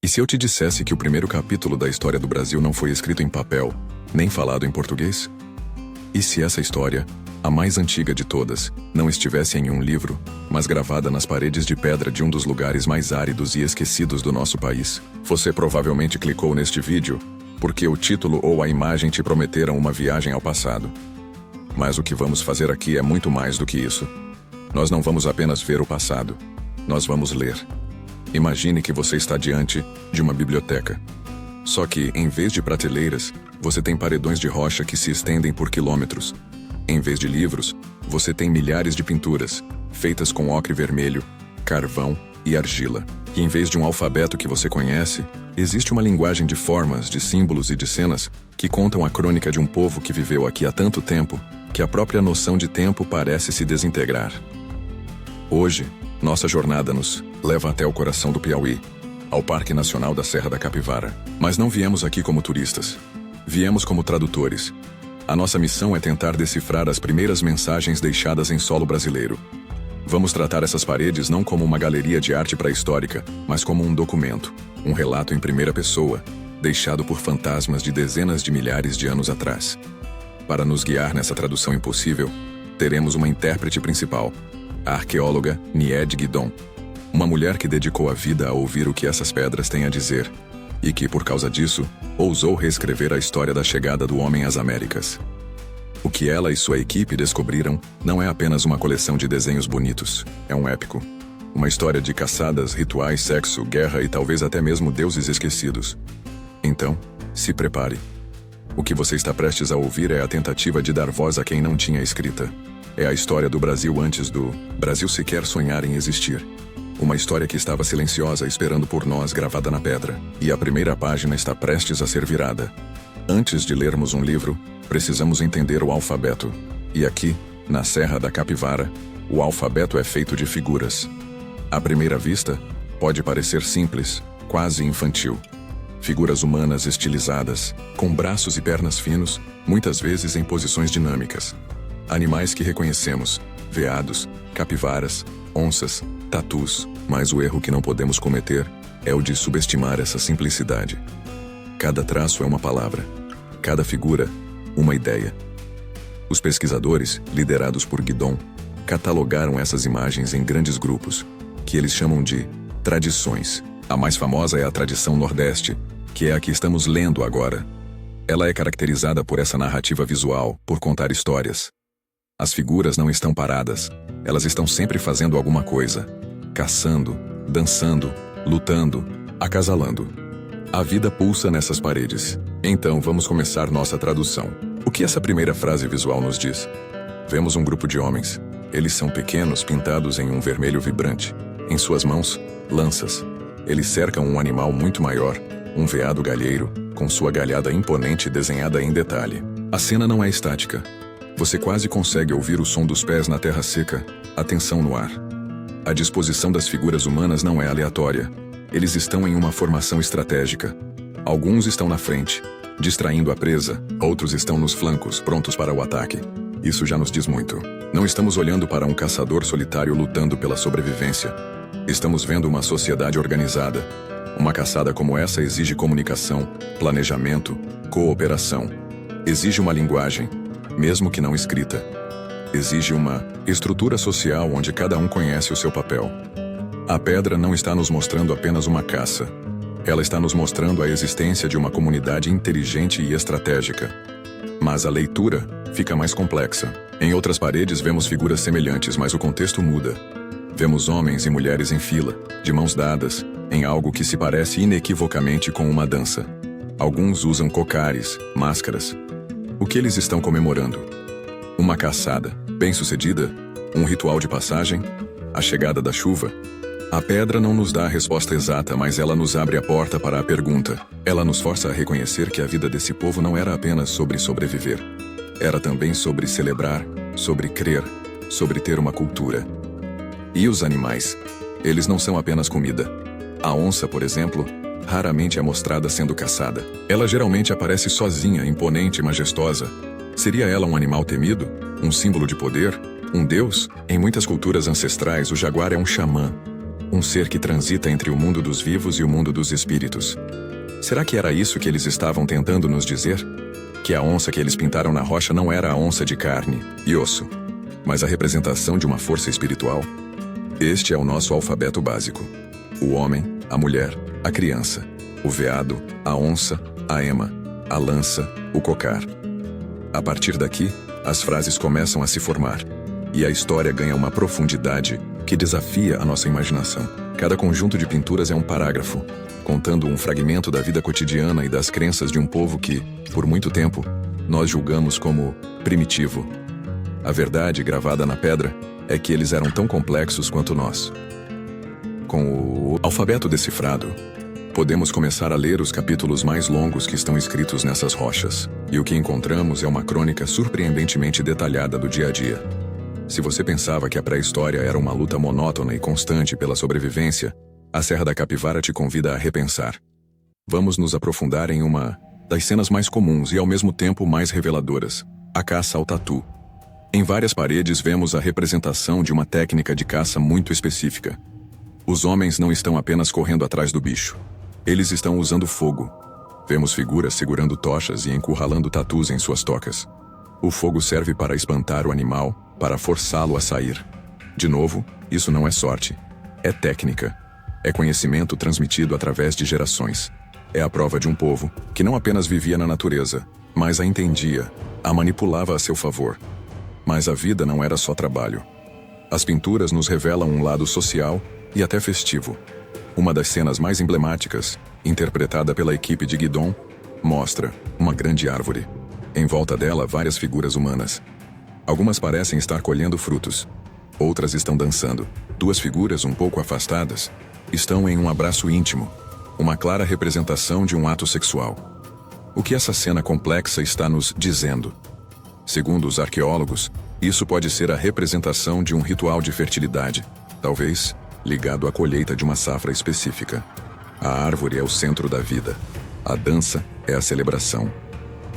E se eu te dissesse que o primeiro capítulo da história do Brasil não foi escrito em papel, nem falado em português? E se essa história, a mais antiga de todas, não estivesse em um livro, mas gravada nas paredes de pedra de um dos lugares mais áridos e esquecidos do nosso país? Você provavelmente clicou neste vídeo porque o título ou a imagem te prometeram uma viagem ao passado. Mas o que vamos fazer aqui é muito mais do que isso. Nós não vamos apenas ver o passado, nós vamos ler. Imagine que você está diante de uma biblioteca. Só que, em vez de prateleiras, você tem paredões de rocha que se estendem por quilômetros. Em vez de livros, você tem milhares de pinturas, feitas com ocre vermelho, carvão e argila. E em vez de um alfabeto que você conhece, existe uma linguagem de formas, de símbolos e de cenas que contam a crônica de um povo que viveu aqui há tanto tempo que a própria noção de tempo parece se desintegrar. Hoje, nossa jornada nos leva até o coração do Piauí, ao Parque Nacional da Serra da Capivara. Mas não viemos aqui como turistas. Viemos como tradutores. A nossa missão é tentar decifrar as primeiras mensagens deixadas em solo brasileiro. Vamos tratar essas paredes não como uma galeria de arte pré-histórica, mas como um documento, um relato em primeira pessoa, deixado por fantasmas de dezenas de milhares de anos atrás. Para nos guiar nessa tradução impossível, teremos uma intérprete principal, a arqueóloga Nied Guidon, uma mulher que dedicou a vida a ouvir o que essas pedras têm a dizer, e que, por causa disso, ousou reescrever a história da chegada do homem às Américas. O que ela e sua equipe descobriram não é apenas uma coleção de desenhos bonitos, é um épico. Uma história de caçadas, rituais, sexo, guerra e talvez até mesmo deuses esquecidos. Então, se prepare. O que você está prestes a ouvir é a tentativa de dar voz a quem não tinha escrita. É a história do Brasil antes do Brasil sequer sonhar em existir. Uma história que estava silenciosa esperando por nós gravada na pedra. E a primeira página está prestes a ser virada. Antes de lermos um livro, precisamos entender o alfabeto. E aqui, na Serra da Capivara, o alfabeto é feito de figuras. À primeira vista, pode parecer simples, quase infantil. Figuras humanas estilizadas, com braços e pernas finos, muitas vezes em posições dinâmicas. Animais que reconhecemos, veados, capivaras, onças, tatus, mas o erro que não podemos cometer é o de subestimar essa simplicidade. Cada traço é uma palavra, cada figura, uma ideia. Os pesquisadores, liderados por Guidon, catalogaram essas imagens em grandes grupos, que eles chamam de tradições. A mais famosa é a tradição Nordeste, que é a que estamos lendo agora. Ela é caracterizada por essa narrativa visual, por contar histórias. As figuras não estão paradas, elas estão sempre fazendo alguma coisa. Caçando, dançando, lutando, acasalando. A vida pulsa nessas paredes. Então vamos começar nossa tradução. O que essa primeira frase visual nos diz? Vemos um grupo de homens. Eles são pequenos, pintados em um vermelho vibrante. Em suas mãos, lanças. Eles cercam um animal muito maior, um veado galheiro, com sua galhada imponente desenhada em detalhe. A cena não é estática. Você quase consegue ouvir o som dos pés na terra seca, a tensão no ar. A disposição das figuras humanas não é aleatória. Eles estão em uma formação estratégica. Alguns estão na frente, distraindo a presa, outros estão nos flancos, prontos para o ataque. Isso já nos diz muito. Não estamos olhando para um caçador solitário lutando pela sobrevivência. Estamos vendo uma sociedade organizada. Uma caçada como essa exige comunicação, planejamento, cooperação. Exige uma linguagem, mesmo que não escrita. Exige uma estrutura social onde cada um conhece o seu papel. A pedra não está nos mostrando apenas uma caça. Ela está nos mostrando a existência de uma comunidade inteligente e estratégica. Mas a leitura fica mais complexa. Em outras paredes vemos figuras semelhantes, mas o contexto muda. Vemos homens e mulheres em fila, de mãos dadas, em algo que se parece inequivocamente com uma dança. Alguns usam cocares, máscaras. O que eles estão comemorando? Uma caçada, bem-sucedida? Um ritual de passagem? A chegada da chuva? A pedra não nos dá a resposta exata, mas ela nos abre a porta para a pergunta. Ela nos força a reconhecer que a vida desse povo não era apenas sobre sobreviver. Era também sobre celebrar, sobre crer, sobre ter uma cultura. E os animais? Eles não são apenas comida. A onça, por exemplo, raramente é mostrada sendo caçada. Ela geralmente aparece sozinha, imponente e majestosa. Seria ela um animal temido? Um símbolo de poder? Um deus? Em muitas culturas ancestrais, o jaguar é um xamã. Um ser que transita entre o mundo dos vivos e o mundo dos espíritos. Será que era isso que eles estavam tentando nos dizer? Que a onça que eles pintaram na rocha não era a onça de carne e osso, mas a representação de uma força espiritual? Este é o nosso alfabeto básico. O homem, a mulher, a criança, o veado, a onça, a ema, a lança, o cocar. A partir daqui, as frases começam a se formar, e a história ganha uma profundidade que desafia a nossa imaginação. Cada conjunto de pinturas é um parágrafo, contando um fragmento da vida cotidiana e das crenças de um povo que, por muito tempo, nós julgamos como primitivo. A verdade gravada na pedra é que eles eram tão complexos quanto nós. Com o alfabeto decifrado, podemos começar a ler os capítulos mais longos que estão escritos nessas rochas, e o que encontramos é uma crônica surpreendentemente detalhada do dia a dia. Se você pensava que a pré-história era uma luta monótona e constante pela sobrevivência, a Serra da Capivara te convida a repensar. Vamos nos aprofundar em uma das cenas mais comuns e ao mesmo tempo mais reveladoras: a caça ao tatu. Em várias paredes vemos a representação de uma técnica de caça muito específica. Os homens não estão apenas correndo atrás do bicho. Eles estão usando fogo. Vemos figuras segurando tochas e encurralando tatus em suas tocas. O fogo serve para espantar o animal, para forçá-lo a sair. De novo, isso não é sorte. É técnica. É conhecimento transmitido através de gerações. É a prova de um povo que não apenas vivia na natureza, mas a entendia, a manipulava a seu favor. Mas a vida não era só trabalho. As pinturas nos revelam um lado social e até festivo. Uma das cenas mais emblemáticas, interpretada pela equipe de Guidon, mostra uma grande árvore. Em volta dela, várias figuras humanas. Algumas parecem estar colhendo frutos. Outras estão dançando. Duas figuras um pouco afastadas estão em um abraço íntimo, uma clara representação de um ato sexual. O que essa cena complexa está nos dizendo? Segundo os arqueólogos, isso pode ser a representação de um ritual de fertilidade, talvez ligado à colheita de uma safra específica. A árvore é o centro da vida. A dança é a celebração.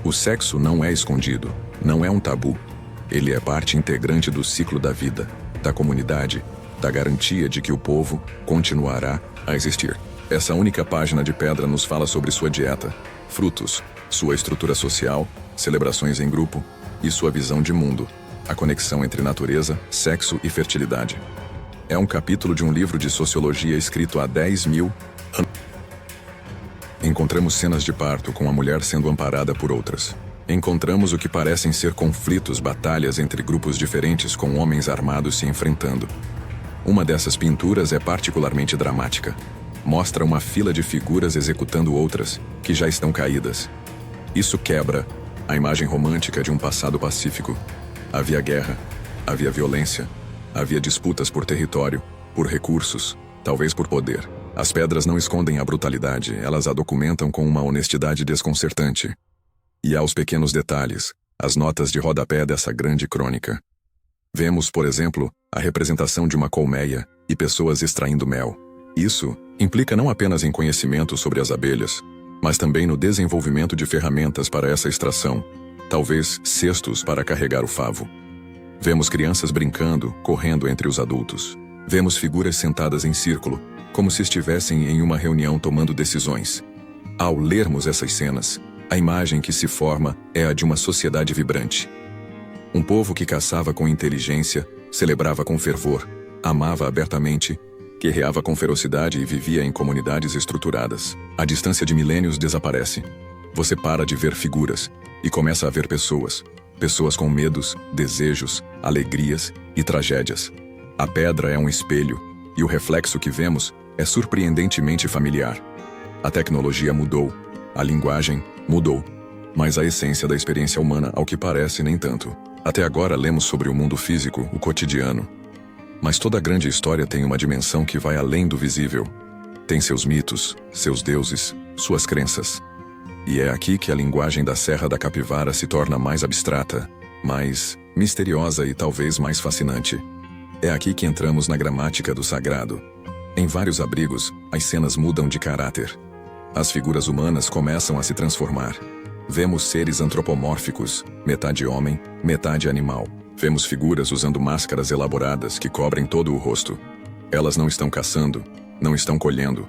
O sexo não é escondido, não é um tabu. Ele é parte integrante do ciclo da vida, da comunidade, da garantia de que o povo continuará a existir. Essa única página de pedra nos fala sobre sua dieta, frutos, sua estrutura social, celebrações em grupo e sua visão de mundo, a conexão entre natureza, sexo e fertilidade. É um capítulo de um livro de sociologia escrito há 10.000 anos. Encontramos cenas de parto com a mulher sendo amparada por outras. Encontramos o que parecem ser conflitos, batalhas entre grupos diferentes com homens armados se enfrentando. Uma dessas pinturas é particularmente dramática. Mostra uma fila de figuras executando outras, que já estão caídas. Isso quebra a imagem romântica de um passado pacífico. Havia guerra, havia violência, havia disputas por território, por recursos, talvez por poder. As pedras não escondem a brutalidade, elas a documentam com uma honestidade desconcertante. E há os pequenos detalhes, as notas de rodapé dessa grande crônica. Vemos, por exemplo, a representação de uma colmeia e pessoas extraindo mel. Isso implica não apenas em conhecimento sobre as abelhas, mas também no desenvolvimento de ferramentas para essa extração, talvez cestos para carregar o favo. Vemos crianças brincando, correndo entre os adultos. Vemos figuras sentadas em círculo, como se estivessem em uma reunião tomando decisões. Ao lermos essas cenas, a imagem que se forma é a de uma sociedade vibrante. Um povo que caçava com inteligência, celebrava com fervor, amava abertamente, guerreava com ferocidade e vivia em comunidades estruturadas. A distância de milênios desaparece. Você para de ver figuras e começa a ver pessoas. Pessoas com medos, desejos, alegrias e tragédias. A pedra é um espelho, e o reflexo que vemos é surpreendentemente familiar. A tecnologia mudou, a linguagem mudou, mas a essência da experiência humana, ao que parece, nem tanto. Até agora lemos sobre o mundo físico, o cotidiano. Mas toda grande história tem uma dimensão que vai além do visível. Tem seus mitos, seus deuses, suas crenças. E é aqui que a linguagem da Serra da Capivara se torna mais abstrata, mais misteriosa e talvez mais fascinante. É aqui que entramos na gramática do sagrado. Em vários abrigos, as cenas mudam de caráter. As figuras humanas começam a se transformar. Vemos seres antropomórficos, metade homem, metade animal. Vemos figuras usando máscaras elaboradas que cobrem todo o rosto. Elas não estão caçando, não estão colhendo.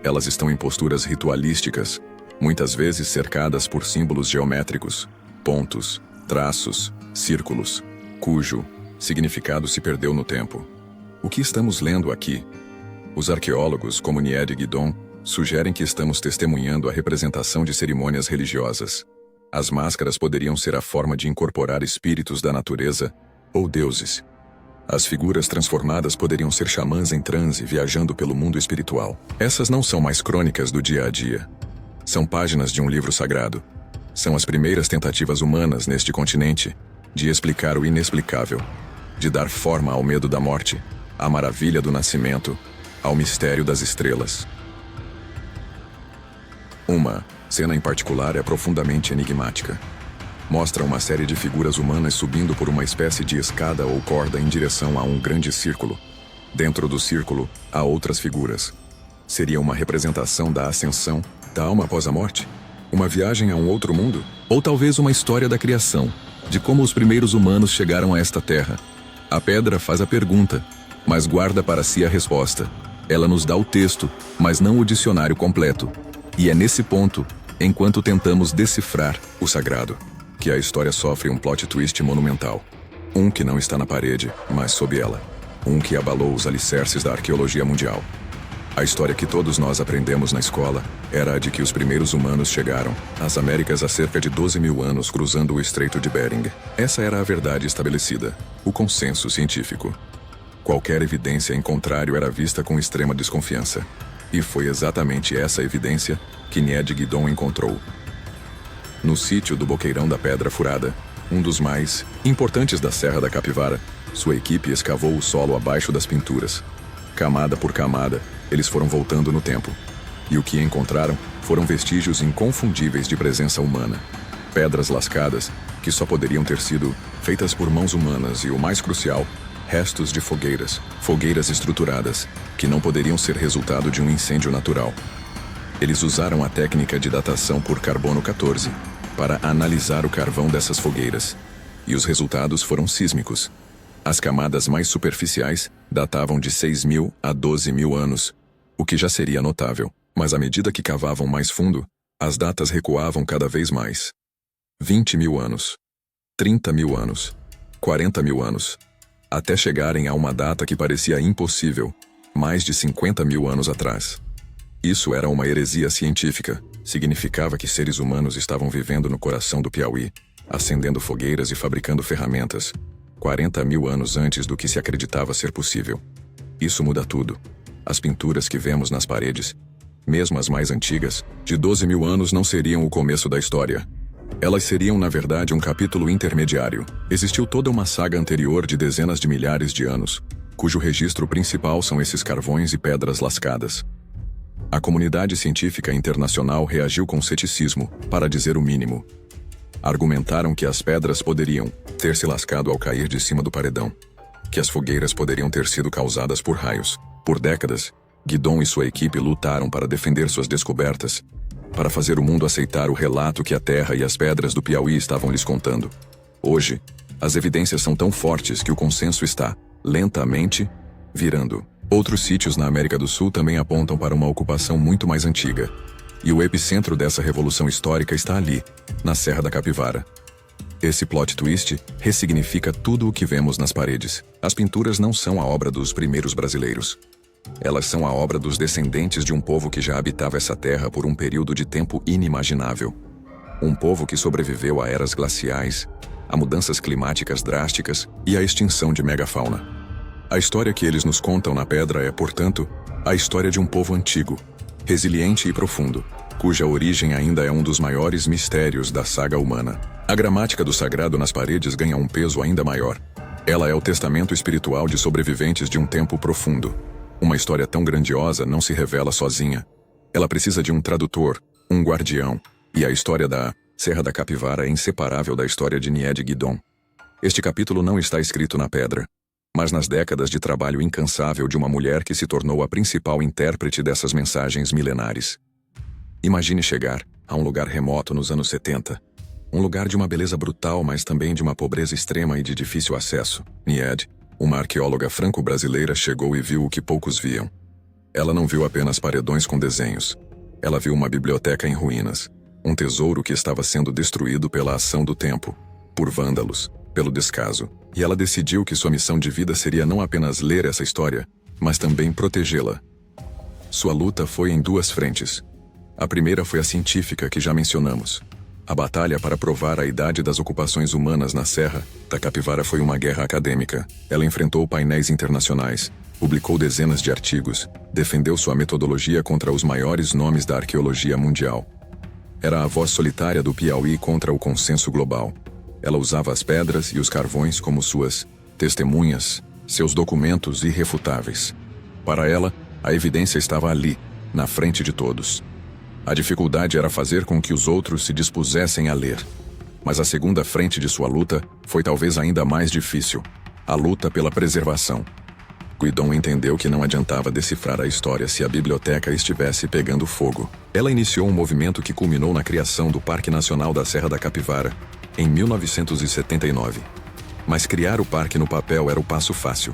Elas estão em posturas ritualísticas, muitas vezes cercadas por símbolos geométricos, pontos, traços, círculos, cujo significado se perdeu no tempo. O que estamos lendo aqui? Os arqueólogos, como Nied Guidon, sugerem que estamos testemunhando a representação de cerimônias religiosas. As máscaras poderiam ser a forma de incorporar espíritos da natureza ou deuses. As figuras transformadas poderiam ser xamãs em transe viajando pelo mundo espiritual. Essas não são mais crônicas do dia a dia. São páginas de um livro sagrado. São as primeiras tentativas humanas neste continente de explicar o inexplicável, de dar forma ao medo da morte, à maravilha do nascimento, ao mistério das estrelas. Uma cena em particular é profundamente enigmática. Mostra uma série de figuras humanas subindo por uma espécie de escada ou corda em direção a um grande círculo. Dentro do círculo, há outras figuras. Seria uma representação da ascensão, da alma após a morte? Uma viagem a um outro mundo? Ou talvez uma história da criação, de como os primeiros humanos chegaram a esta terra? A pedra faz a pergunta, mas guarda para si a resposta. Ela nos dá o texto, mas não o dicionário completo. E é nesse ponto, enquanto tentamos decifrar o sagrado, que a história sofre um plot twist monumental. Um que não está na parede, mas sob ela. Um que abalou os alicerces da arqueologia mundial. A história que todos nós aprendemos na escola era a de que os primeiros humanos chegaram às Américas há cerca de 12 mil anos cruzando o Estreito de Bering. Essa era a verdade estabelecida, o consenso científico. Qualquer evidência em contrário era vista com extrema desconfiança. E foi exatamente essa evidência que Nied Guidon encontrou. No sítio do Boqueirão da Pedra Furada, um dos mais importantes da Serra da Capivara, sua equipe escavou o solo abaixo das pinturas. Camada por camada, eles foram voltando no tempo. E o que encontraram foram vestígios inconfundíveis de presença humana. Pedras lascadas, que só poderiam ter sido feitas por mãos humanas e, o mais crucial, restos de fogueiras estruturadas, que não poderiam ser resultado de um incêndio natural. Eles usaram a técnica de datação por carbono 14 para analisar o carvão dessas fogueiras, e os resultados foram sísmicos. As camadas mais superficiais datavam de 6.000 a 12.000 anos, o que já seria notável, mas à medida que cavavam mais fundo, as datas recuavam cada vez mais. 20.000 anos, 30.000 anos, 40.000 anos, até chegarem a uma data que parecia impossível, mais de 50.000 anos atrás. Isso era uma heresia científica. Significava que seres humanos estavam vivendo no coração do Piauí, acendendo fogueiras e fabricando ferramentas, 40.000 anos antes do que se acreditava ser possível. Isso muda tudo. As pinturas que vemos nas paredes, mesmo as mais antigas, de 12.000 anos não seriam o começo da história. Elas seriam, na verdade, um capítulo intermediário. Existiu toda uma saga anterior de dezenas de milhares de anos, cujo registro principal são esses carvões e pedras lascadas. A comunidade científica internacional reagiu com ceticismo, para dizer o mínimo. Argumentaram que as pedras poderiam ter se lascado ao cair de cima do paredão, que as fogueiras poderiam ter sido causadas por raios. Por décadas, Guidon e sua equipe lutaram para defender suas descobertas, para fazer o mundo aceitar o relato que a terra e as pedras do Piauí estavam lhes contando. Hoje, as evidências são tão fortes que o consenso está, lentamente, virando. Outros sítios na América do Sul também apontam para uma ocupação muito mais antiga. E o epicentro dessa revolução histórica está ali, na Serra da Capivara. Esse plot twist ressignifica tudo o que vemos nas paredes. As pinturas não são a obra dos primeiros brasileiros. Elas são a obra dos descendentes de um povo que já habitava essa terra por um período de tempo inimaginável. Um povo que sobreviveu a eras glaciais, a mudanças climáticas drásticas e à extinção de megafauna. A história que eles nos contam na pedra é, portanto, a história de um povo antigo, resiliente e profundo, cuja origem ainda é um dos maiores mistérios da saga humana. A gramática do sagrado nas paredes ganha um peso ainda maior. Ela é o testamento espiritual de sobreviventes de um tempo profundo. Uma história tão grandiosa não se revela sozinha. Ela precisa de um tradutor, um guardião, e a história da Serra da Capivara é inseparável da história de Nied Guidon. Este capítulo não está escrito na pedra, mas nas décadas de trabalho incansável de uma mulher que se tornou a principal intérprete dessas mensagens milenares. Imagine chegar a um lugar remoto nos anos 70. Um lugar de uma beleza brutal, mas também de uma pobreza extrema e de difícil acesso. Nied, uma arqueóloga franco-brasileira chegou e viu o que poucos viam. Ela não viu apenas paredões com desenhos. Ela viu uma biblioteca em ruínas, um tesouro que estava sendo destruído pela ação do tempo, por vândalos, pelo descaso. E ela decidiu que sua missão de vida seria não apenas ler essa história, mas também protegê-la. Sua luta foi em duas frentes. A primeira foi a científica que já mencionamos. A batalha para provar a idade das ocupações humanas na Serra da Capivara foi uma guerra acadêmica. Ela enfrentou painéis internacionais, publicou dezenas de artigos, defendeu sua metodologia contra os maiores nomes da arqueologia mundial. Era a voz solitária do Piauí contra o consenso global. Ela usava as pedras e os carvões como suas testemunhas, seus documentos irrefutáveis. Para ela, a evidência estava ali, na frente de todos. A dificuldade era fazer com que os outros se dispusessem a ler. Mas a segunda frente de sua luta foi talvez ainda mais difícil: a luta pela preservação. Guidon entendeu que não adiantava decifrar a história se a biblioteca estivesse pegando fogo. Ela iniciou um movimento que culminou na criação do Parque Nacional da Serra da Capivara, em 1979. Mas criar o parque no papel era o passo fácil.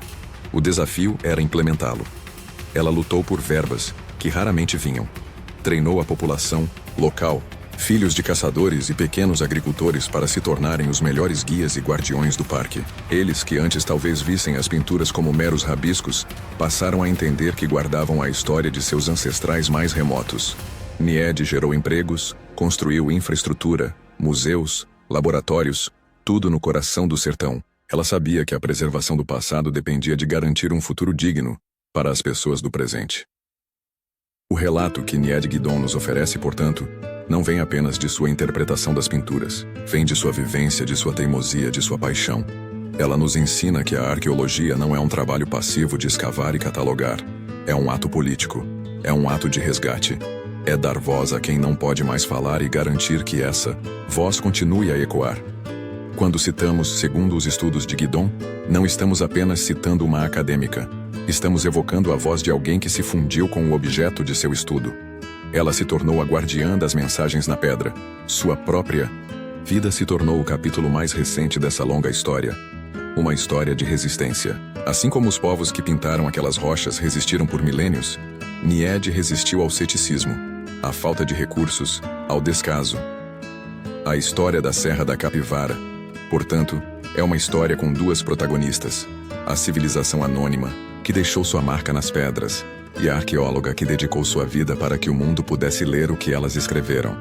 O desafio era implementá-lo. Ela lutou por verbas, que raramente vinham. Treinou a população local, filhos de caçadores e pequenos agricultores para se tornarem os melhores guias e guardiões do parque. Eles, que antes talvez vissem as pinturas como meros rabiscos, passaram a entender que guardavam a história de seus ancestrais mais remotos. Nied gerou empregos, construiu infraestrutura, museus, laboratórios, tudo no coração do sertão. Ela sabia que a preservação do passado dependia de garantir um futuro digno para as pessoas do presente. O relato que Nied Guidon nos oferece, portanto, não vem apenas de sua interpretação das pinturas, vem de sua vivência, de sua teimosia, de sua paixão. Ela nos ensina que a arqueologia não é um trabalho passivo de escavar e catalogar. É um ato político, é um ato de resgate. É dar voz a quem não pode mais falar e garantir que essa voz continue a ecoar. Quando citamos, segundo os estudos de Guidon, não estamos apenas citando uma acadêmica. Estamos evocando a voz de alguém que se fundiu com o objeto de seu estudo. Ela se tornou a guardiã das mensagens na pedra. Sua própria vida se tornou o capítulo mais recente dessa longa história. Uma história de resistência. Assim como os povos que pintaram aquelas rochas resistiram por milênios, Nied resistiu ao ceticismo, à falta de recursos, ao descaso. A história da Serra da Capivara, portanto, é uma história com duas protagonistas: a civilização anônima, que deixou sua marca nas pedras, e a arqueóloga que dedicou sua vida para que o mundo pudesse ler o que elas escreveram.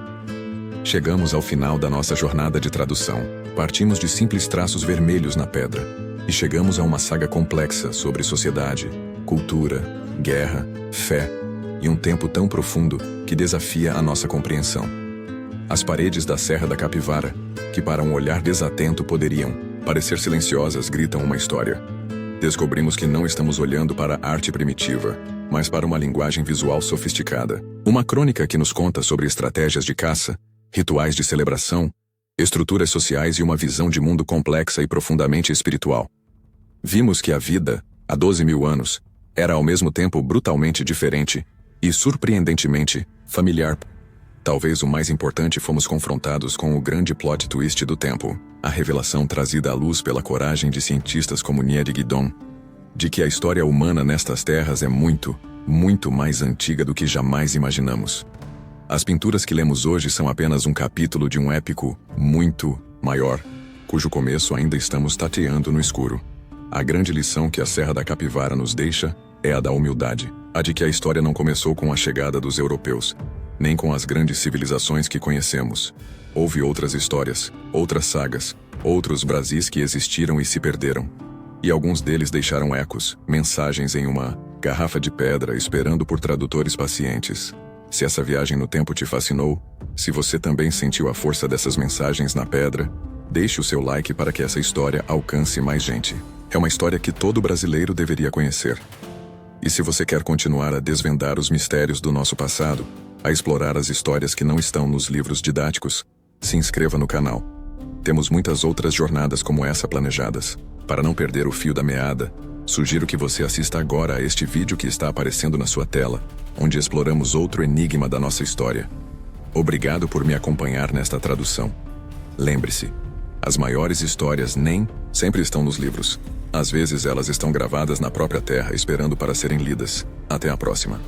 Chegamos ao final da nossa jornada de tradução. Partimos de simples traços vermelhos na pedra, e chegamos a uma saga complexa sobre sociedade, cultura, guerra, fé, e um tempo tão profundo que desafia a nossa compreensão. As paredes da Serra da Capivara, que para um olhar desatento poderiam parecer silenciosas, gritam uma história. Descobrimos que não estamos olhando para a arte primitiva, mas para uma linguagem visual sofisticada. Uma crônica que nos conta sobre estratégias de caça, rituais de celebração, estruturas sociais e uma visão de mundo complexa e profundamente espiritual. Vimos que a vida, há 12.000 anos, era ao mesmo tempo brutalmente diferente e surpreendentemente familiar. Talvez o mais importante, fomos confrontados com o grande plot twist do tempo, a revelação trazida à luz pela coragem de cientistas como Nied Guidon, de que a história humana nestas terras é muito, muito mais antiga do que jamais imaginamos. As pinturas que lemos hoje são apenas um capítulo de um épico muito maior, cujo começo ainda estamos tateando no escuro. A grande lição que a Serra da Capivara nos deixa é a da humildade, a de que a história não começou com a chegada dos europeus, nem com as grandes civilizações que conhecemos. Houve outras histórias, outras sagas, outros Brasis que existiram e se perderam. E alguns deles deixaram ecos, mensagens em uma garrafa de pedra esperando por tradutores pacientes. Se essa viagem no tempo te fascinou, se você também sentiu a força dessas mensagens na pedra, deixe o seu like para que essa história alcance mais gente. É uma história que todo brasileiro deveria conhecer. E se você quer continuar a desvendar os mistérios do nosso passado, a explorar as histórias que não estão nos livros didáticos, se inscreva no canal. Temos muitas outras jornadas como essa planejadas. Para não perder o fio da meada, sugiro que você assista agora a este vídeo que está aparecendo na sua tela, onde exploramos outro enigma da nossa história. Obrigado por me acompanhar nesta tradução. Lembre-se, as maiores histórias nem sempre estão nos livros. Às vezes elas estão gravadas na própria terra esperando para serem lidas. Até a próxima.